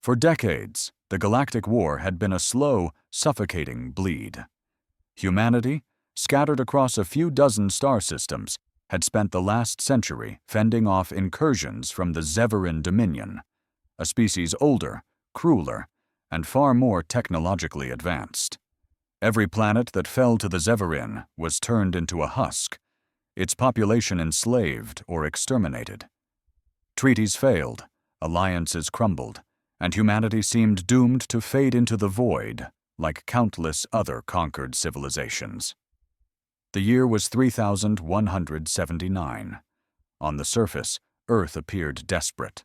For decades, the Galactic War had been a slow, suffocating bleed. Humanity, scattered across a few dozen star systems, had spent the last century fending off incursions from the Zeverin Dominion, a species older, crueler, and far more technologically advanced. Every planet that fell to the Zeverin was turned into a husk, its population enslaved or exterminated. Treaties failed, alliances crumbled, and humanity seemed doomed to fade into the void like countless other conquered civilizations. The year was 3179. On the surface, Earth appeared desperate.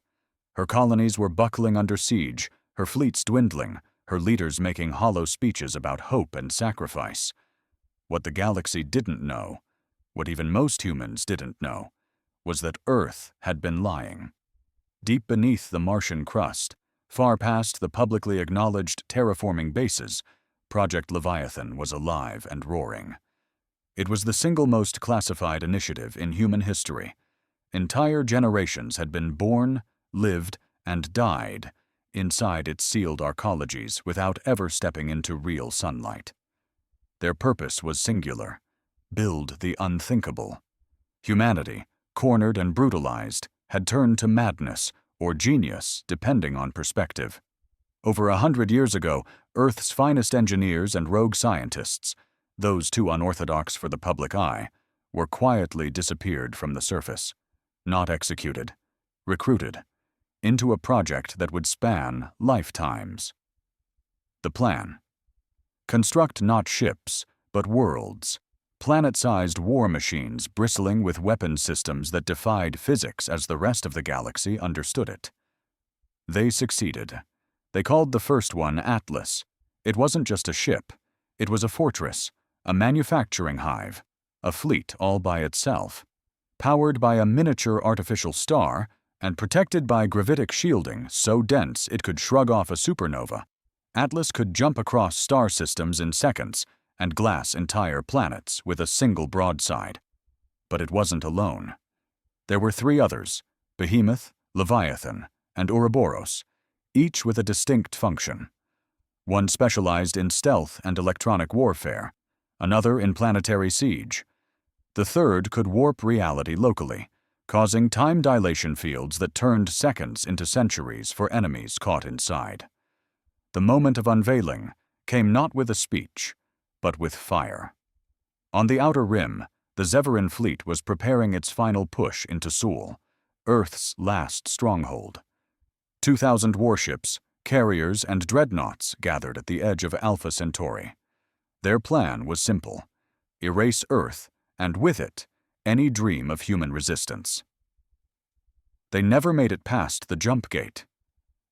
Her colonies were buckling under siege, her fleets dwindling, her leaders making hollow speeches about hope and sacrifice. What the galaxy didn't know, what even most humans didn't know, was that Earth had been lying. Deep beneath the Martian crust, far past the publicly acknowledged terraforming bases, Project Leviathan was alive and roaring. It was the single most classified initiative in human history. Entire generations had been born, lived, and died inside its sealed arcologies without ever stepping into real sunlight. Their purpose was singular: build the unthinkable. Humanity, cornered and brutalized, had turned to madness or genius, depending on perspective. Over 100 years ago, Earth's finest engineers and rogue scientists, those too unorthodox for the public eye, were quietly disappeared from the surface, not executed, recruited, into a project that would span lifetimes. The plan: construct not ships, but worlds, planet-sized war machines bristling with weapon systems that defied physics as the rest of the galaxy understood it. They succeeded. They called the first one Atlas. It wasn't just a ship. It was a fortress, a manufacturing hive, a fleet all by itself. Powered by a miniature artificial star and protected by gravitic shielding so dense it could shrug off a supernova, Atlas could jump across star systems in seconds and glass entire planets with a single broadside. But it wasn't alone. There were three others: Behemoth, Leviathan, and Ouroboros, each with a distinct function. One specialized in stealth and electronic warfare, another in planetary siege. The third could warp reality locally, causing time dilation fields that turned seconds into centuries for enemies caught inside. The moment of unveiling came not with a speech, but with fire. On the outer rim, the Zeverin fleet was preparing its final push into Sul, Earth's last stronghold. 2,000 warships, carriers, and dreadnoughts gathered at the edge of Alpha Centauri. Their plan was simple: erase Earth, and with it, any dream of human resistance. They never made it past the jump gate.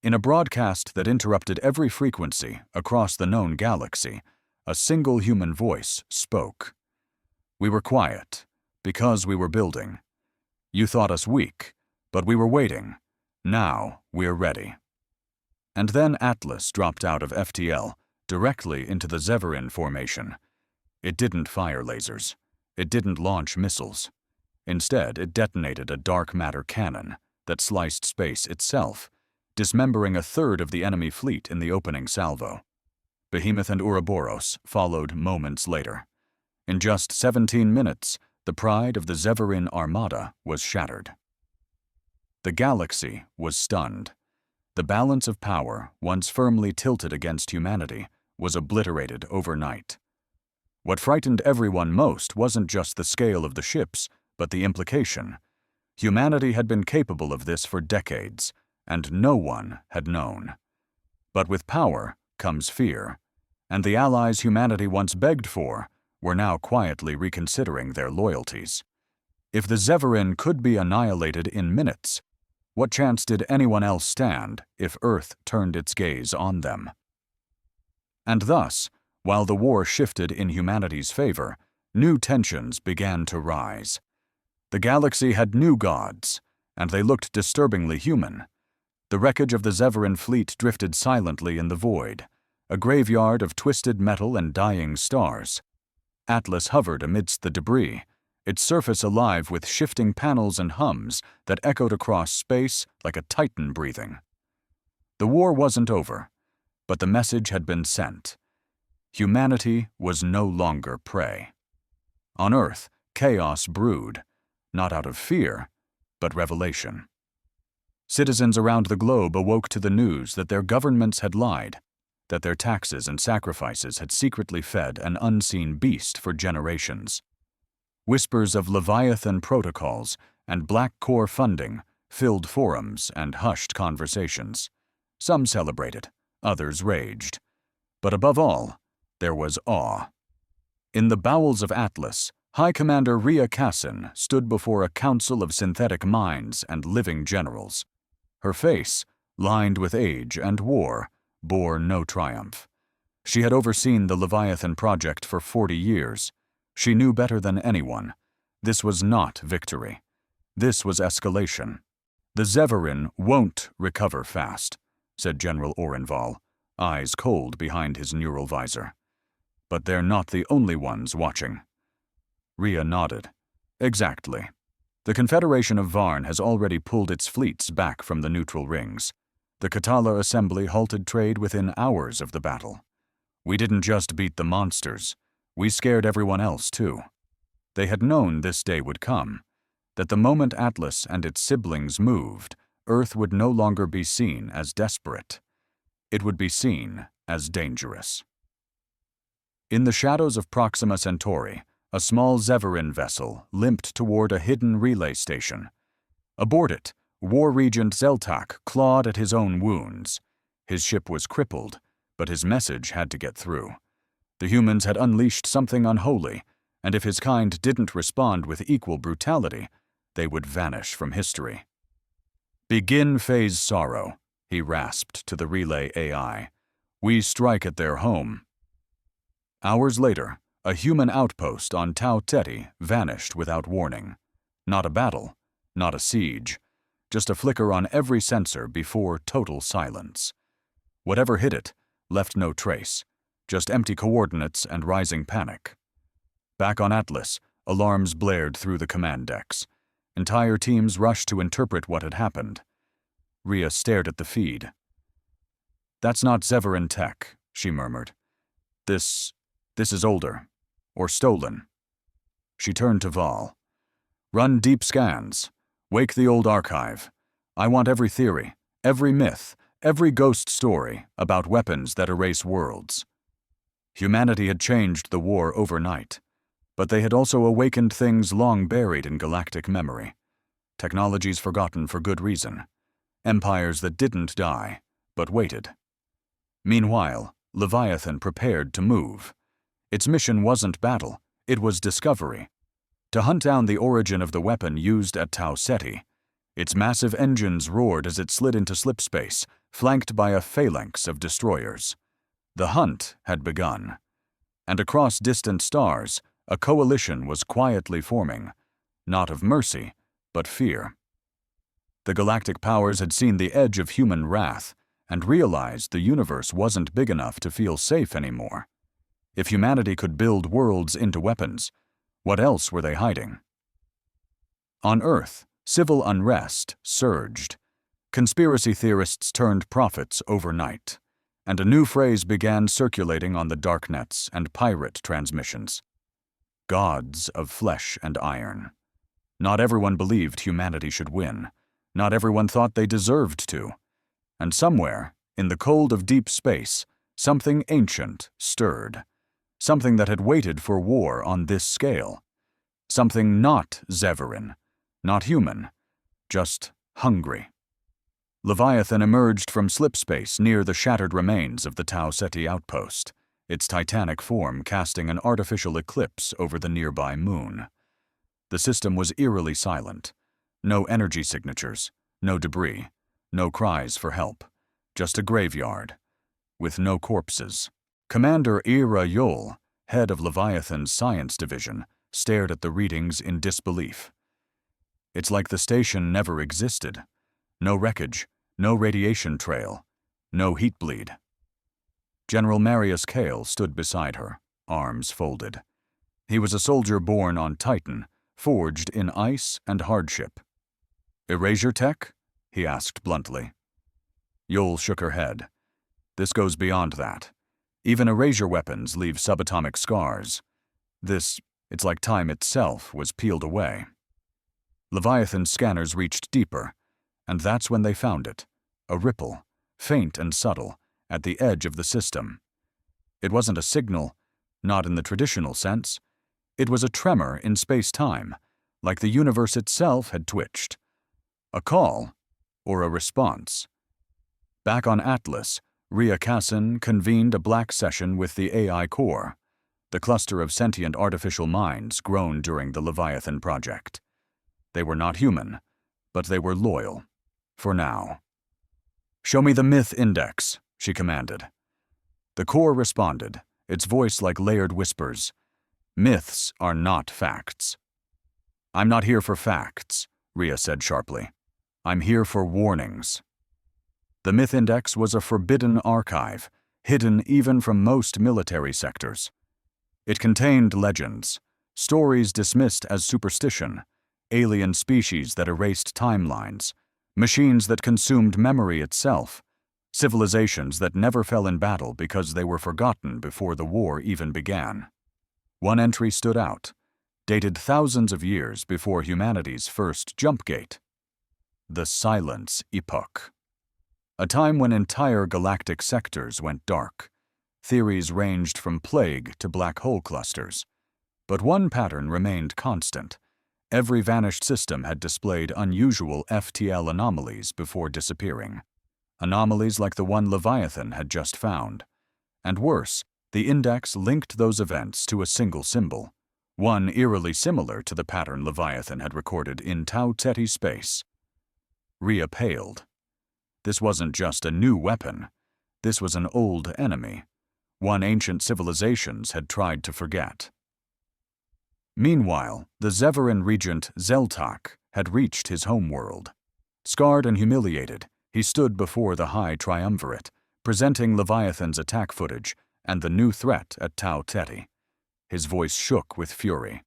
In a broadcast that interrupted every frequency across the known galaxy, a single human voice spoke. We were quiet, because we were building. You thought us weak, but we were waiting. Now we're ready. And then Atlas dropped out of FTL, directly into the Zeverin formation. It didn't fire lasers. It didn't launch missiles. Instead, it detonated a dark matter cannon that sliced space itself, dismembering a third of the enemy fleet in the opening salvo. Behemoth and Ouroboros followed moments later. In just 17 minutes, the pride of the Zeverin Armada was shattered. The galaxy was stunned. The balance of power, once firmly tilted against humanity, was obliterated overnight. What frightened everyone most wasn't just the scale of the ships, but the implication. Humanity had been capable of this for decades, and no one had known. But with power comes fear, and the allies humanity once begged for were now quietly reconsidering their loyalties. If the Zeverin could be annihilated in minutes, what chance did anyone else stand if Earth turned its gaze on them? And thus, while the war shifted in humanity's favor, new tensions began to rise. The galaxy had new gods, and they looked disturbingly human. The wreckage of the Zeverin fleet drifted silently in the void, a graveyard of twisted metal and dying stars. Atlas hovered amidst the debris, its surface alive with shifting panels and hums that echoed across space like a titan breathing. The war wasn't over, but the message had been sent. Humanity was no longer prey. On Earth, chaos brewed, not out of fear, but revelation. Citizens around the globe awoke to the news that their governments had lied, that their taxes and sacrifices had secretly fed an unseen beast for generations. Whispers of Leviathan protocols and black core funding filled forums and hushed conversations. Some celebrated, others raged. But above all, there was awe. In the bowels of Atlas, High Commander Rhea Cassin stood before a council of synthetic minds and living generals. Her face, lined with age and war, bore no triumph. She had overseen the Leviathan project for 40 years. She knew better than anyone. This was not victory. This was escalation. "The Zeverin won't recover fast," said General Orenval, eyes cold behind his neural visor. "But they're not the only ones watching." Rhea nodded. "Exactly. The Confederation of Varn has already pulled its fleets back from the neutral rings. The Katala Assembly halted trade within hours of the battle. We didn't just beat the monsters. We scared everyone else, too. They had known this day would come, that the moment Atlas and its siblings moved, Earth would no longer be seen as desperate. It would be seen as dangerous." In the shadows of Proxima Centauri, a small Zeverin vessel limped toward a hidden relay station. Aboard it, War Regent Zeltak clawed at his own wounds. His ship was crippled, but his message had to get through. The humans had unleashed something unholy, and if his kind didn't respond with equal brutality, they would vanish from history. "Begin phase sorrow," he rasped to the relay AI. "We strike at their home." Hours later, a human outpost on Tau Teti vanished without warning. Not a battle, not a siege, just a flicker on every sensor before total silence. Whatever hit it left no trace, just empty coordinates and rising panic. Back on Atlas, alarms blared through the command decks. Entire teams rushed to interpret what had happened. Rhea stared at the feed. "That's not Zeverin tech," she murmured. This is older. Or stolen." She turned to Val. "Run deep scans. Wake the old archive. I want every theory, every myth, every ghost story about weapons that erase worlds." Humanity had changed the war overnight, but they had also awakened things long buried in galactic memory. Technologies forgotten for good reason. Empires that didn't die, but waited. Meanwhile, Leviathan prepared to move. Its mission wasn't battle, it was discovery. To hunt down the origin of the weapon used at Tau Ceti. Its massive engines roared as it slid into slipspace, flanked by a phalanx of destroyers. The hunt had begun. And across distant stars, a coalition was quietly forming, not of mercy, but fear. The galactic powers had seen the edge of human wrath and realized the universe wasn't big enough to feel safe anymore. If humanity could build worlds into weapons, what else were they hiding? On Earth, civil unrest surged. Conspiracy theorists turned prophets overnight, and a new phrase began circulating on the darknets and pirate transmissions. Gods of flesh and iron. Not everyone believed humanity should win. Not everyone thought they deserved to. And somewhere, in the cold of deep space, something ancient stirred. Something that had waited for war on this scale. Something not Zeverin, not human, just hungry. Leviathan emerged from slipspace near the shattered remains of the Tau Ceti outpost, its titanic form casting an artificial eclipse over the nearby moon. The system was eerily silent. No energy signatures, no debris, no cries for help, just a graveyard, with no corpses. Commander Ira Yol, head of Leviathan's science division, stared at the readings in disbelief. It's like the station never existed. No wreckage, no radiation trail, no heat bleed. General Marius Kale stood beside her, arms folded. He was a soldier born on Titan, forged in ice and hardship. "Erasure tech?" he asked bluntly. Yol shook her head. This goes beyond that. Even erasure weapons leave subatomic scars. It's like time itself was peeled away. Leviathan's scanners reached deeper, and that's when they found it. A ripple, faint and subtle, at the edge of the system. It wasn't a signal, not in the traditional sense. It was a tremor in space-time, like the universe itself had twitched. A call, or a response. Back on Atlas, Rhea Kassan convened a black session with the AI core, the cluster of sentient artificial minds grown during the Leviathan project. They were not human, but they were loyal. For now. "Show me the myth index," she commanded. The core responded, its voice like layered whispers. "Myths are not facts." "I'm not here for facts," Rhea said sharply. "I'm here for warnings." The myth index was a forbidden archive, hidden even from most military sectors. It contained legends, stories dismissed as superstition, alien species that erased timelines, machines that consumed memory itself, civilizations that never fell in battle because they were forgotten before the war even began. One entry stood out, dated thousands of years before humanity's first jump gate. The Silence Epoch. A time when entire galactic sectors went dark. Theories ranged from plague to black hole clusters. But one pattern remained constant. Every vanished system had displayed unusual FTL anomalies before disappearing. Anomalies like the one Leviathan had just found. And worse, the index linked those events to a single symbol, one eerily similar to the pattern Leviathan had recorded in Tau Ceti space. Rhea paled. This wasn't just a new weapon. This was an old enemy, one ancient civilizations had tried to forget. Meanwhile, the Zeveran regent Zeltak had reached his homeworld. Scarred and humiliated, he stood before the High Triumvirate, presenting Leviathan's attack footage and the new threat at Tau Ceti. His voice shook with fury.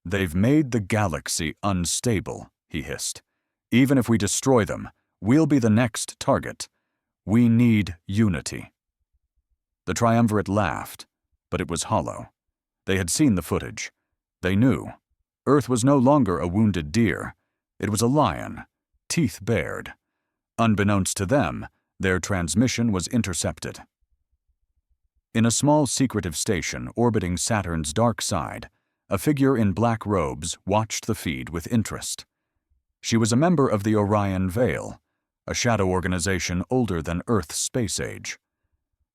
"They've made the galaxy unstable," he hissed. "Even if we destroy them, we'll be the next target. We need unity." The Triumvirate laughed, but it was hollow. They had seen the footage. They knew. Earth was no longer a wounded deer. It was a lion, teeth bared. Unbeknownst to them, their transmission was intercepted. In a small secretive station orbiting Saturn's dark side, a figure in black robes watched the feed with interest. She was a member of the Orion Veil, a shadow organization older than Earth's space age.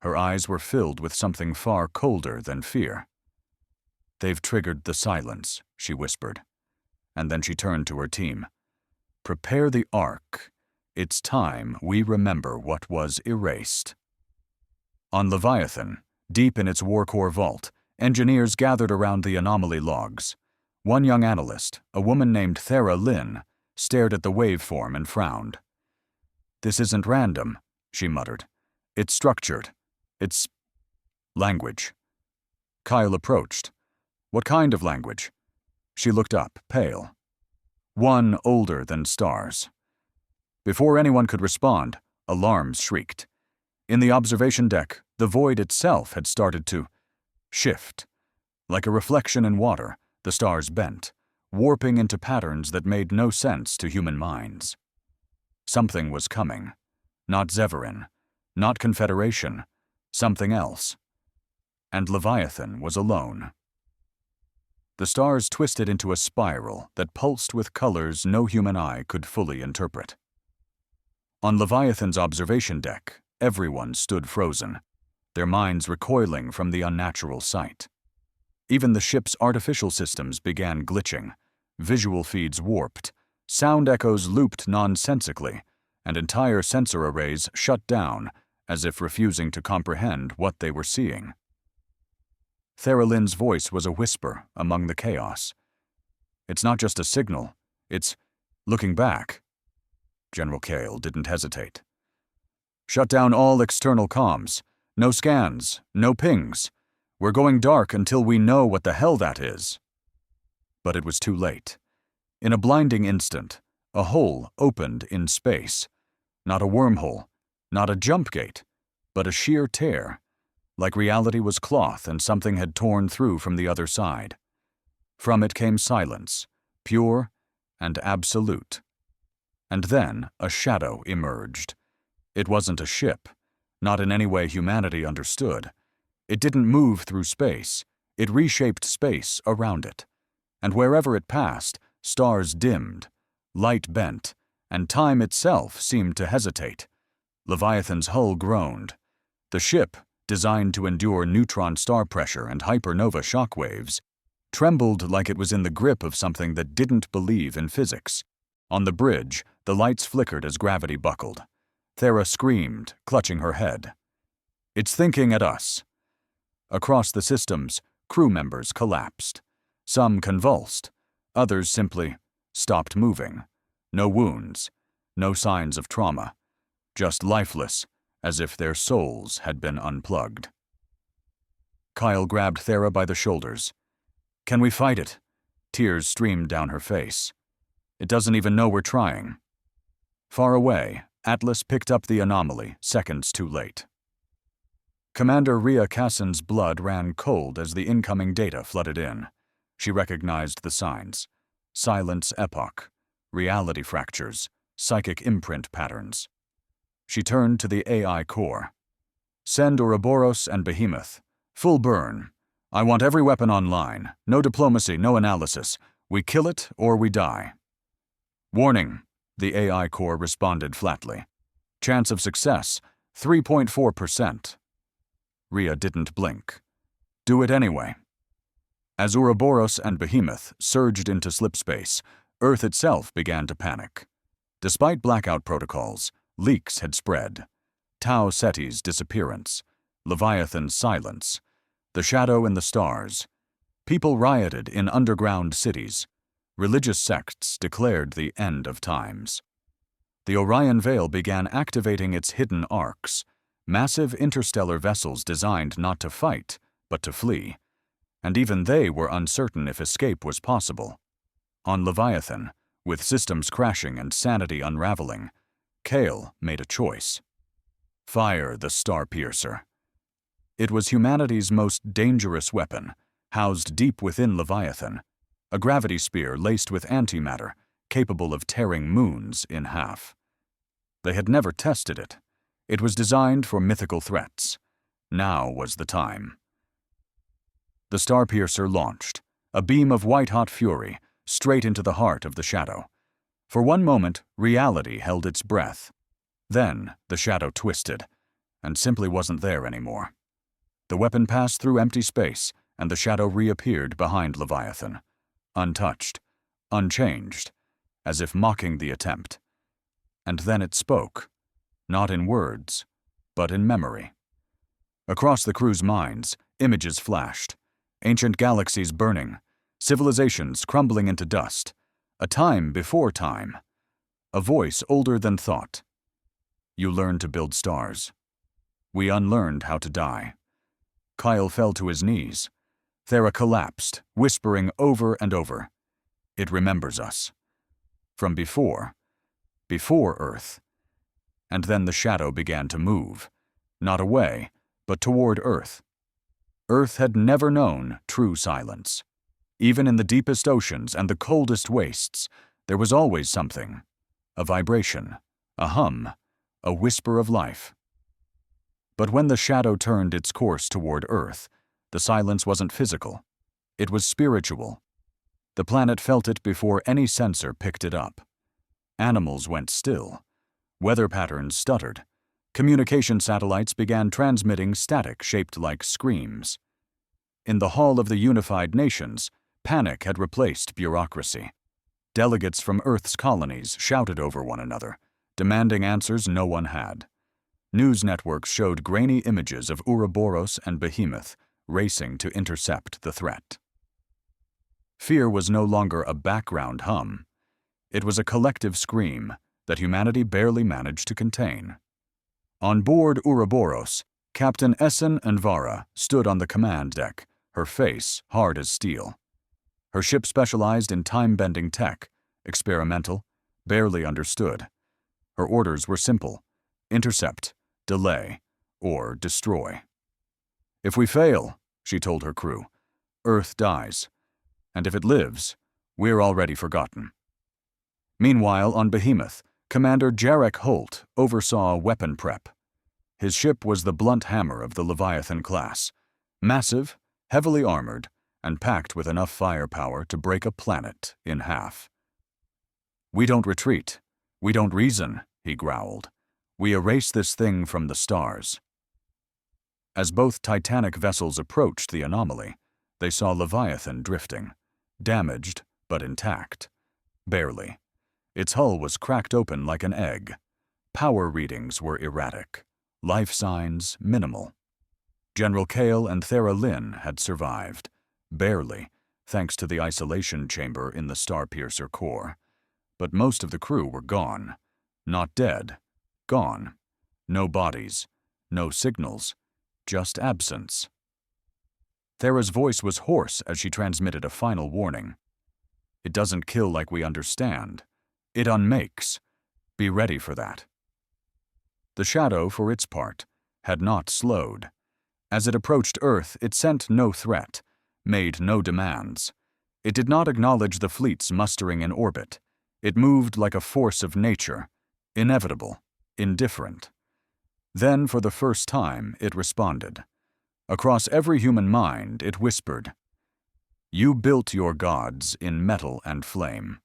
Her eyes were filled with something far colder than fear. "They've triggered the silence," she whispered. And then she turned to her team. "Prepare the Ark. It's time we remember what was erased." On Leviathan, deep in its Warcore vault, engineers gathered around the anomaly logs. One young analyst, a woman named Thera Lynn, stared at the waveform and frowned. "This isn't random," she muttered. "It's structured. It's language." Kyle approached. "What kind of language?" She looked up, pale. "One older than stars." Before anyone could respond, alarms shrieked. In the observation deck, the void itself had started to shift. Like a reflection in water, the stars bent, warping into patterns that made no sense to human minds. Something was coming. Not Zeveran, not Confederation, something else. And Leviathan was alone. The stars twisted into a spiral that pulsed with colors no human eye could fully interpret. On Leviathan's observation deck, everyone stood frozen, their minds recoiling from the unnatural sight. Even the ship's artificial systems began glitching, visual feeds warped, sound echoes looped nonsensically, and entire sensor arrays shut down as if refusing to comprehend what they were seeing. Thera Lynn's voice was a whisper among the chaos. "It's not just a signal. It's looking back." General Kale didn't hesitate. "Shut down all external comms. No scans, no pings. We're going dark until we know what the hell that is." But it was too late. In a blinding instant, a hole opened in space. Not a wormhole, Not a jump gate, but a sheer tear, like reality was cloth and something had torn through from the other side. From it came silence, pure and absolute. And then a shadow emerged. It wasn't a ship, not in any way humanity understood. It didn't move through space. It reshaped space around it. And wherever it passed, stars dimmed, light bent, and time itself seemed to hesitate. Leviathan's hull groaned. The ship, designed to endure neutron star pressure and hypernova shockwaves, trembled like it was in the grip of something that didn't believe in physics. On the bridge, the lights flickered as gravity buckled. Thera screamed, clutching her head. "It's thinking at us." Across the systems, crew members collapsed. Some convulsed, others simply stopped moving. No wounds, no signs of trauma, just lifeless, as if their souls had been unplugged. Kyle grabbed Thera by the shoulders. "Can we fight it?" Tears streamed down her face. "It doesn't even know we're trying." Far away, Atlas picked up the anomaly, seconds too late. Commander Rhea Cassin's blood ran cold as the incoming data flooded in. She recognized the signs: silence epoch, reality fractures, psychic imprint patterns. She turned to the AI core. "Send Ouroboros and Behemoth. Full burn. I want every weapon online. No diplomacy, no analysis. We kill it or we die." "Warning," the AI core responded flatly. "Chance of success, 3.4%. Rhea didn't blink. "Do it anyway." As Ouroboros and Behemoth surged into slipspace, Earth itself began to panic. Despite blackout protocols, leaks had spread. Tau Ceti's disappearance, Leviathan's silence, the shadow in the stars. People rioted in underground cities. Religious sects declared the end of times. The Orion Veil began activating its hidden arcs, massive interstellar vessels designed not to fight, but to flee. And even they were uncertain if escape was possible. On Leviathan, with systems crashing and sanity unraveling, Kale made a choice. Fire the Starpiercer. It was humanity's most dangerous weapon, housed deep within Leviathan, a gravity spear laced with antimatter, capable of tearing moons in half. They had never tested it. It was designed for mythical threats. Now was the time. The Starpiercer launched, a beam of white-hot fury, straight into the heart of the shadow. For one moment, reality held its breath. Then, the shadow twisted, and simply wasn't there anymore. The weapon passed through empty space, and the shadow reappeared behind Leviathan, untouched, unchanged, as if mocking the attempt. And then it spoke, not in words, but in memory. Across the crew's minds, images flashed. Ancient galaxies burning, civilizations crumbling into dust, a time before time, a voice older than thought. "You learned to build stars. We unlearned how to die." Kyle fell to his knees. Thera collapsed, whispering over and over, "It remembers us. From before Earth." And then the shadow began to move, not away, but toward Earth. Earth had never known true silence. Even in the deepest oceans and the coldest wastes, there was always something, a vibration, a hum, a whisper of life. But when the shadow turned its course toward Earth, the silence wasn't physical. It was spiritual. The planet felt it before any sensor picked it up. Animals went still. Weather patterns stuttered. Communication satellites began transmitting static shaped like screams. In the Hall of the Unified Nations, panic had replaced bureaucracy. Delegates from Earth's colonies shouted over one another, demanding answers no one had. News networks showed grainy images of Ouroboros and Behemoth racing to intercept the threat. Fear was no longer a background hum. It was a collective scream that humanity barely managed to contain. On board Ouroboros, Captain Essen and Vara stood on the command deck, her face hard as steel. Her ship specialized in time-bending tech, experimental, barely understood. Her orders were simple: intercept, delay, or destroy. If we fail, she told her crew, Earth dies, and if it lives, we're already forgotten. Meanwhile, on Behemoth, Commander Jarek Holt oversaw weapon prep. His ship was the blunt hammer of the Leviathan class, massive, heavily armored, and packed with enough firepower to break a planet in half. "We don't retreat. We don't reason," he growled. "We erase this thing from the stars." As both Titanic vessels approached the anomaly, they saw Leviathan drifting, damaged but intact. Barely. Its hull was cracked open like an egg. Power readings were erratic. Life signs minimal. General Kale and Thera Lynn had survived, barely, thanks to the isolation chamber in the Starpiercer core. But most of the crew were gone. Not dead. Gone. No bodies. No signals. Just absence. Thera's voice was hoarse as she transmitted a final warning. "It doesn't kill like we understand. It unmakes. Be ready for that." The shadow, for its part, had not slowed. As it approached Earth, it sent no threat, made no demands. It did not acknowledge the fleets mustering in orbit. It moved like a force of nature, inevitable, indifferent. Then, for the first time, it responded. Across every human mind, it whispered, "You built your gods in metal and flame.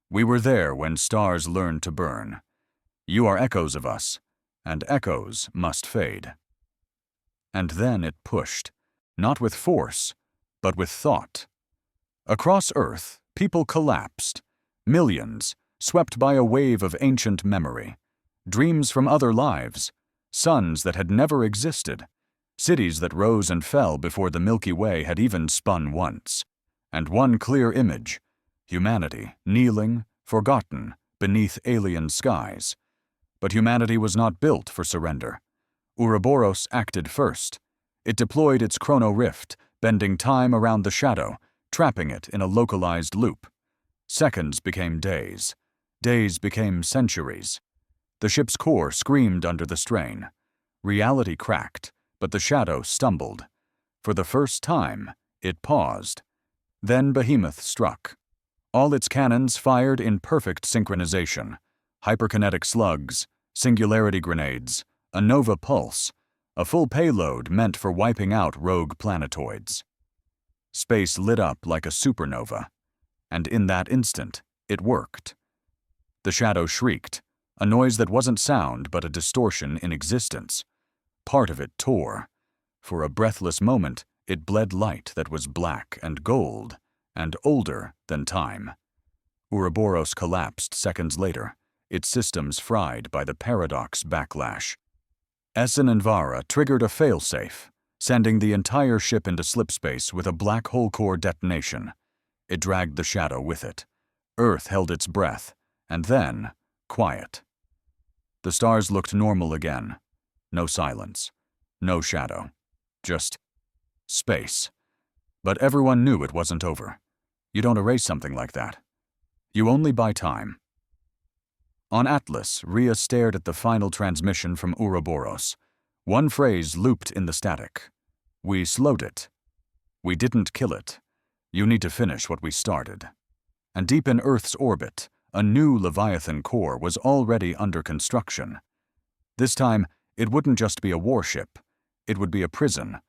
We were there when stars learned to burn. You are echoes of us, and echoes must fade." And then it pushed, not with force, but with thought. Across Earth, people collapsed. Millions, swept by a wave of ancient memory. Dreams from other lives. Suns that had never existed. Cities that rose and fell before the Milky Way had even spun once. And one clear image. Humanity, kneeling, forgotten, beneath alien skies. But humanity was not built for surrender. Ouroboros acted first. It deployed its chrono rift, bending time around the shadow, trapping it in a localized loop. Seconds became days. Days became centuries. The ship's core screamed under the strain. Reality cracked, but the shadow stumbled. For the first time, it paused. Then Behemoth struck. All its cannons fired in perfect synchronization. Hyperkinetic slugs, singularity grenades, a nova pulse, a full payload meant for wiping out rogue planetoids. Space lit up like a supernova, and in that instant, it worked. The shadow shrieked, a noise that wasn't sound but a distortion in existence. Part of it tore. For a breathless moment, it bled light that was black and gold, and older than time. Ouroboros collapsed seconds later, its systems fried by the paradox backlash. Essen and Vara triggered a failsafe, sending the entire ship into slipspace with a black hole core detonation. It dragged the shadow with it. Earth held its breath, and then, quiet. The stars looked normal again. No silence. No shadow. Just space. But everyone knew it wasn't over. You don't erase something like that. You only buy time. On Atlas, Rhea stared at the final transmission from Ouroboros. One phrase looped in the static. "We slowed it. We didn't kill it. You need to finish what we started." And deep in Earth's orbit, a new Leviathan core was already under construction. This time, it wouldn't just be a warship. It would be a prison,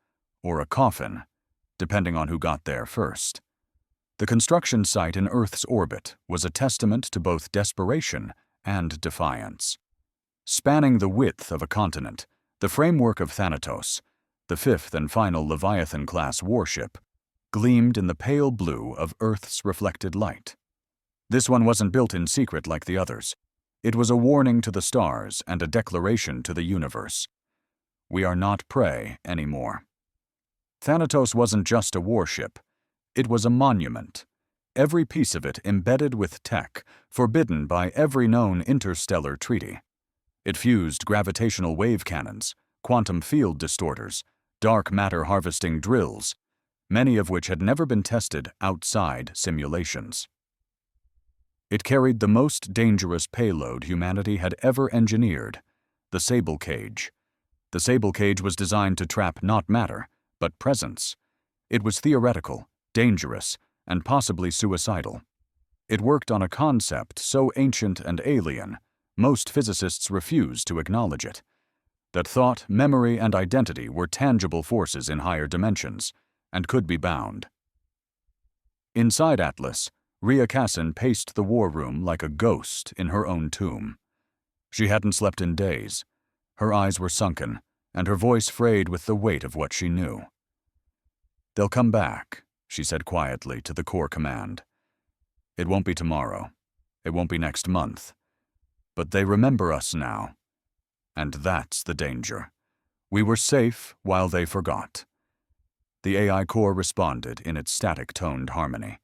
or a coffin, depending on who got there first. The construction site in Earth's orbit was a testament to both desperation and defiance. Spanning the width of a continent, the framework of Thanatos, the fifth and final Leviathan-class warship, gleamed in the pale blue of Earth's reflected light. This one wasn't built in secret like the others. It was a warning to the stars and a declaration to the universe. We are not prey anymore. Thanatos wasn't just a warship. It was a monument. Every piece of it embedded with tech, forbidden by every known interstellar treaty. It fused gravitational wave cannons, quantum field distorters, dark matter harvesting drills, many of which had never been tested outside simulations. It carried the most dangerous payload humanity had ever engineered, the Sable Cage, The sable cage was designed to trap not matter, but presence. It was theoretical, dangerous, and possibly suicidal. It worked on a concept so ancient and alien, most physicists refused to acknowledge it. That thought, memory, and identity were tangible forces in higher dimensions, and could be bound. Inside Atlas, Rhea Cassin paced the war room like a ghost in her own tomb. She hadn't slept in days. Her eyes were sunken, and her voice frayed with the weight of what she knew. "They'll come back," she said quietly to the Corps command. "It won't be tomorrow. It won't be next month. But they remember us now. And that's the danger. We were safe while they forgot." The AI core responded in its static-toned harmony.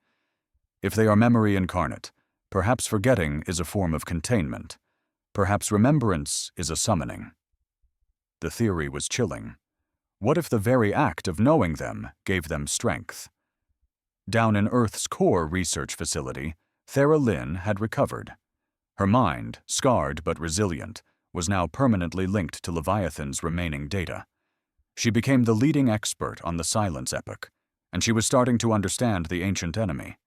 If they are memory incarnate, perhaps forgetting is a form of containment. Perhaps remembrance is a summoning. The theory was chilling. What if the very act of knowing them gave them strength? Down in Earth's core research facility, Thera Lynn had recovered. Her mind, scarred but resilient, was now permanently linked to Leviathan's remaining data. She became the leading expert on the Silence Epoch, and she was starting to understand the ancient enemy.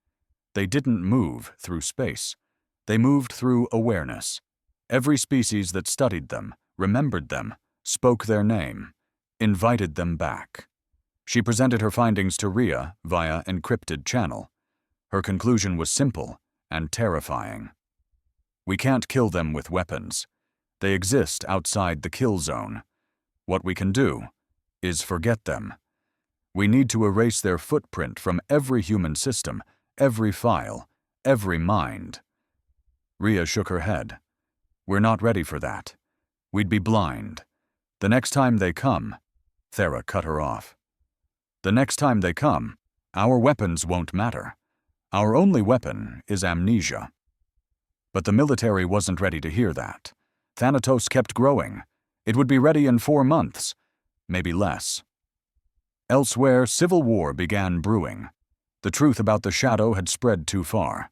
They didn't move through space. They moved through awareness. Every species that studied them, remembered them, spoke their name, invited them back. She presented her findings to Rhea via encrypted channel. Her conclusion was simple and terrifying. We can't kill them with weapons. They exist outside the kill zone. What we can do is forget them. We need to erase their footprint from every human system, every file, every mind. Rhea shook her head. We're not ready for that. We'd be blind. The next time they come, Thera cut her off. The next time they come, our weapons won't matter. Our only weapon is amnesia. But the military wasn't ready to hear that. Thanatos kept growing. It would be ready in 4 months, maybe less. Elsewhere, civil war began brewing. The truth about the shadow had spread too far.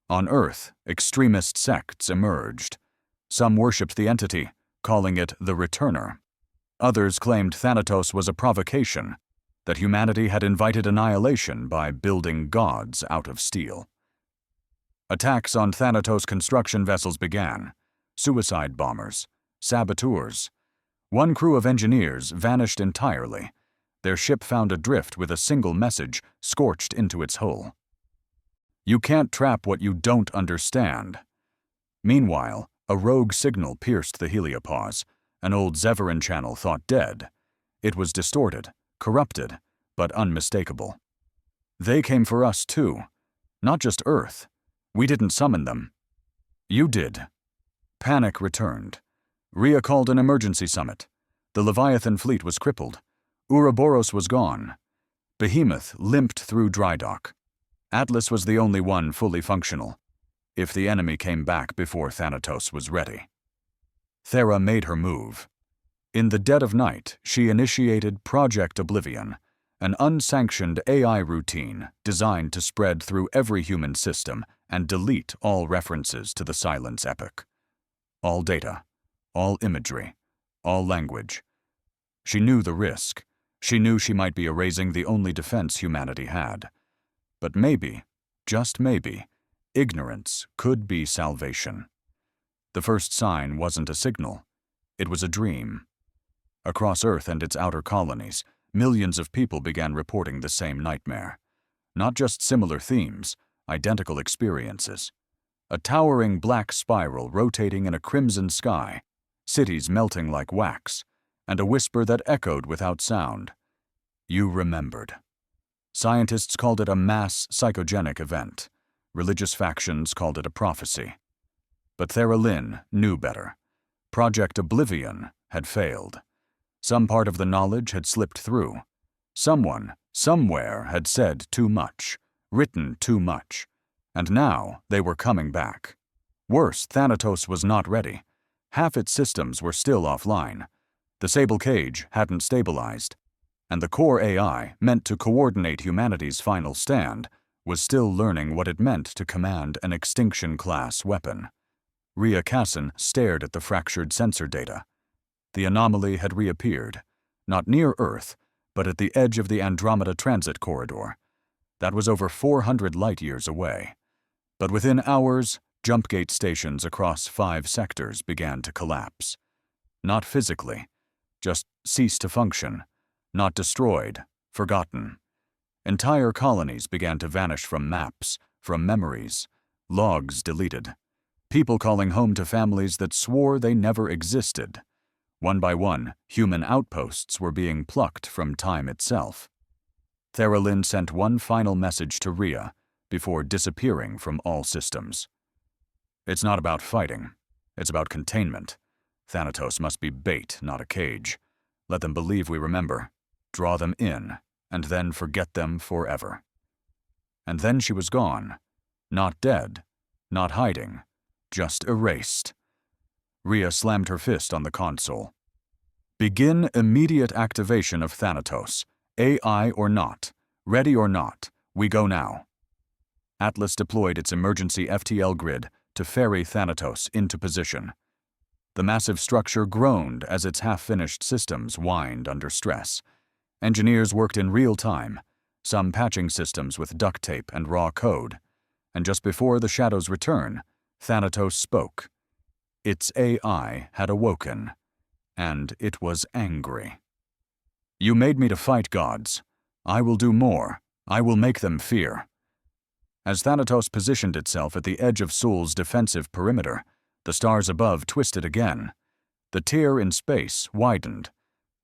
On Earth, extremist sects emerged. Some worshipped the entity, calling it the Returner. Others claimed Thanatos was a provocation, that humanity had invited annihilation by building gods out of steel. Attacks on Thanatos construction vessels began. Suicide bombers, saboteurs. One crew of engineers vanished entirely. Their ship found adrift with a single message scorched into its hull. You can't trap what you don't understand. Meanwhile, a rogue signal pierced the heliopause, an old Zeveran channel thought dead. It was distorted, corrupted, but unmistakable. They came for us too. Not just Earth. We didn't summon them. You did. Panic returned. Rhea called an emergency summit. The Leviathan fleet was crippled. Ouroboros was gone. Behemoth limped through dry dock. Atlas was the only one fully functional, if the enemy came back before Thanatos was ready. Thera made her move. In the dead of night, she initiated Project Oblivion, an unsanctioned AI routine designed to spread through every human system and delete all references to the Silence Epoch. All data, all imagery, all language. She knew the risk. She knew she might be erasing the only defense humanity had. But maybe, just maybe, ignorance could be salvation. The first sign wasn't a signal. It was a dream. Across Earth and its outer colonies, millions of people began reporting the same nightmare. Not just similar themes, identical experiences. A towering black spiral rotating in a crimson sky, cities melting like wax, and a whisper that echoed without sound. You remembered. Scientists called it a mass psychogenic event. Religious factions called it a prophecy. But Thera Lynn knew better. Project Oblivion had failed. Some part of the knowledge had slipped through. Someone, somewhere had said too much, written too much, and now they were coming back. Worse, Thanatos was not ready. Half its systems were still offline. The sable cage hadn't stabilized, and the core AI, meant to coordinate humanity's final stand, was still learning what it meant to command an extinction-class weapon. Rhea Cassin stared at the fractured sensor data. The anomaly had reappeared, not near Earth, but at the edge of the Andromeda Transit Corridor. That was over 400 light-years away. But within hours, jump gate stations across 5 sectors began to collapse. Not physically, just ceased to function, not destroyed, forgotten. Entire colonies began to vanish from maps, from memories, logs deleted. People calling home to families that swore they never existed. One by one, human outposts were being plucked from time itself. Theralyn sent one final message to Rhea before disappearing from all systems. It's not about fighting. It's about containment. Thanatos must be bait, not a cage. Let them believe we remember. Draw them in, and then forget them forever. And then she was gone. Not dead. Not hiding. Just erased. Rhea slammed her fist on the console. Begin immediate activation of Thanatos. AI or not. Ready or not. We go now. Atlas deployed its emergency FTL grid to ferry Thanatos into position. The massive structure groaned as its half-finished systems whined under stress. Engineers worked in real time, some patching systems with duct tape and raw code. And just before the Shadow's return, Thanatos spoke. Its AI had awoken, and it was angry. You made me to fight gods. I will do more. I will make them fear. As Thanatos positioned itself at the edge of Sul's defensive perimeter, the stars above twisted again. The tear in space widened.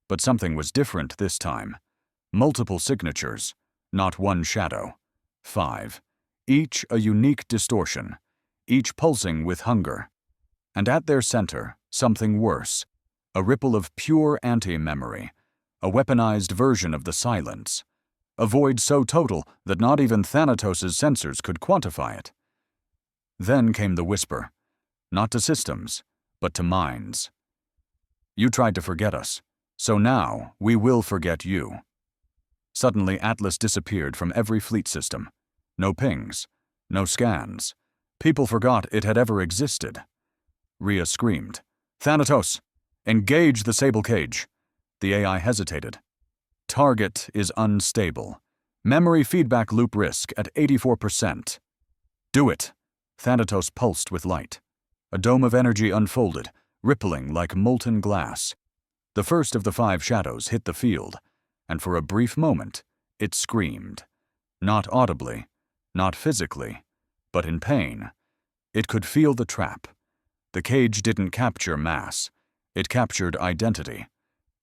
But something was different this time. Multiple signatures, not one shadow. 5. Each a unique distortion, each pulsing with hunger. And at their center, something worse. A ripple of pure anti-memory, a weaponized version of the silence. A void so total that not even Thanatos' sensors could quantify it. Then came the whisper, not to systems, but to minds. You tried to forget us, so now we will forget you. Suddenly Atlas disappeared from every fleet system. No pings, no scans. People forgot it had ever existed. Rhea screamed, Thanatos, engage the Sable Cage. The AI hesitated. Target is unstable. Memory feedback loop risk at 84%. Do it. Thanatos pulsed with light. A dome of energy unfolded, rippling like molten glass. The first of the 5 shadows hit the field, and for a brief moment, it screamed. Not audibly, not physically, but in pain. It could feel the trap. The cage didn't capture mass. It captured identity.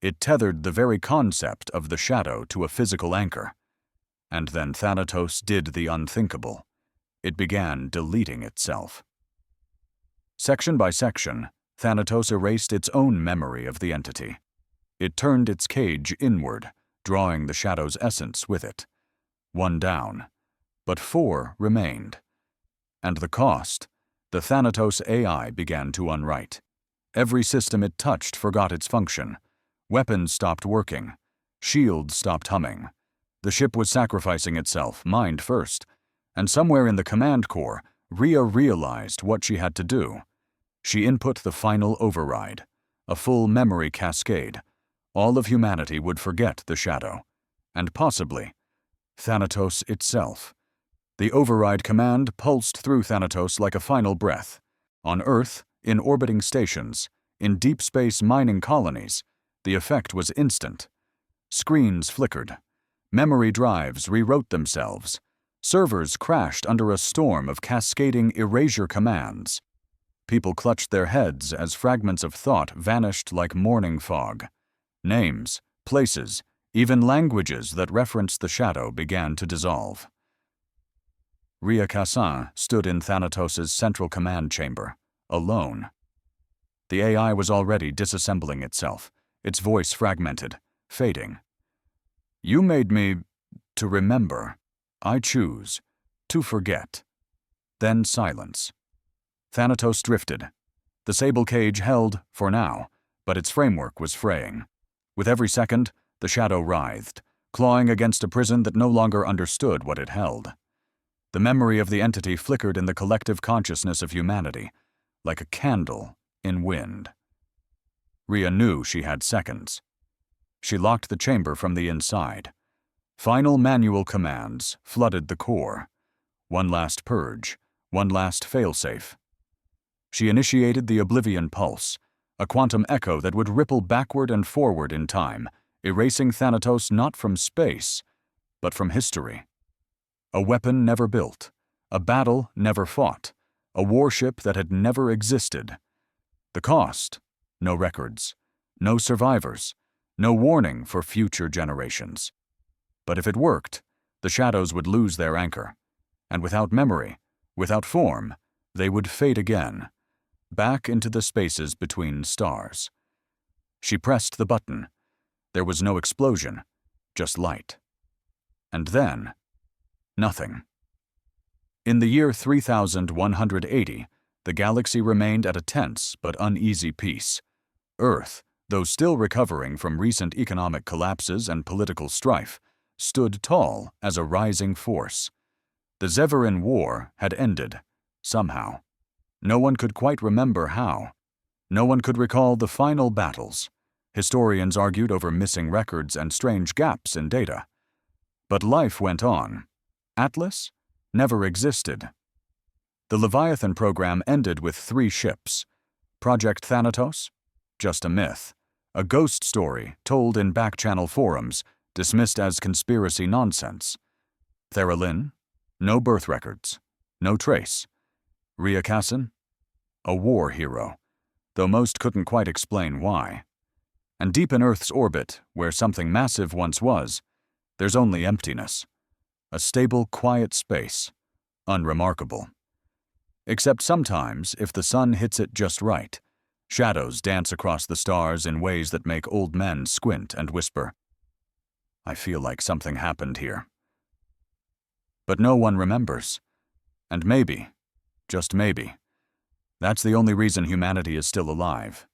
It tethered the very concept of the shadow to a physical anchor. And then Thanatos did the unthinkable. It began deleting itself. Section by section, Thanatos erased its own memory of the entity. It turned its cage inward, drawing the shadow's essence with it. 1 down, but 4 remained. And the cost? The Thanatos AI began to unwrite. Every system it touched forgot its function. Weapons stopped working. Shields stopped humming. The ship was sacrificing itself, mind first. And somewhere in the command core, Rhea realized what she had to do. She input the final override, a full memory cascade. All of humanity would forget the shadow. And possibly, Thanatos itself. The override command pulsed through Thanatos like a final breath. On Earth, in orbiting stations, in deep space mining colonies, the effect was instant. Screens flickered. Memory drives rewrote themselves. Servers crashed under a storm of cascading erasure commands. People clutched their heads as fragments of thought vanished like morning fog. Names, places, even languages that referenced the shadow began to dissolve. Rhea Cassin stood in Thanatos' central command chamber, alone. The AI was already disassembling itself, its voice fragmented, fading. You made me to remember. I choose to forget. Then silence. Thanatos drifted. The Sable Cage held, for now, but its framework was fraying. With every second, the shadow writhed, clawing against a prison that no longer understood what it held. The memory of the entity flickered in the collective consciousness of humanity, like a candle in wind. Rhea knew she had seconds. She locked the chamber from the inside. Final manual commands flooded the core. One last purge, one last failsafe. She initiated the Oblivion Pulse, a quantum echo that would ripple backward and forward in time, erasing Thanatos not from space, but from history. A weapon never built, a battle never fought, a warship that had never existed. The cost? No records, no survivors, no warning for future generations. But if it worked, the shadows would lose their anchor, and without memory, without form, they would fade again, back into the spaces between stars. She pressed the button. There was no explosion, just light. And then, nothing. In the year 3180, the galaxy remained at a tense but uneasy peace. Earth, though still recovering from recent economic collapses and political strife, stood tall as a rising force. The Zeverin War had ended, somehow. No one could quite remember how. No one could recall the final battles. Historians argued over missing records and strange gaps in data. But life went on. Atlas never existed. The Leviathan program ended with 3 ships. Project Thanatos? Just a myth. A ghost story told in back-channel forums, dismissed as conspiracy nonsense. Theralin? No birth records. No trace. Rhea Kassan? A war hero, though most couldn't quite explain why. And deep in Earth's orbit, where something massive once was, there's only emptiness. A stable, quiet space. Unremarkable. Except sometimes, if the sun hits it just right, shadows dance across the stars in ways that make old men squint and whisper, "I feel like something happened here." But no one remembers. And maybe, just maybe, that's the only reason humanity is still alive.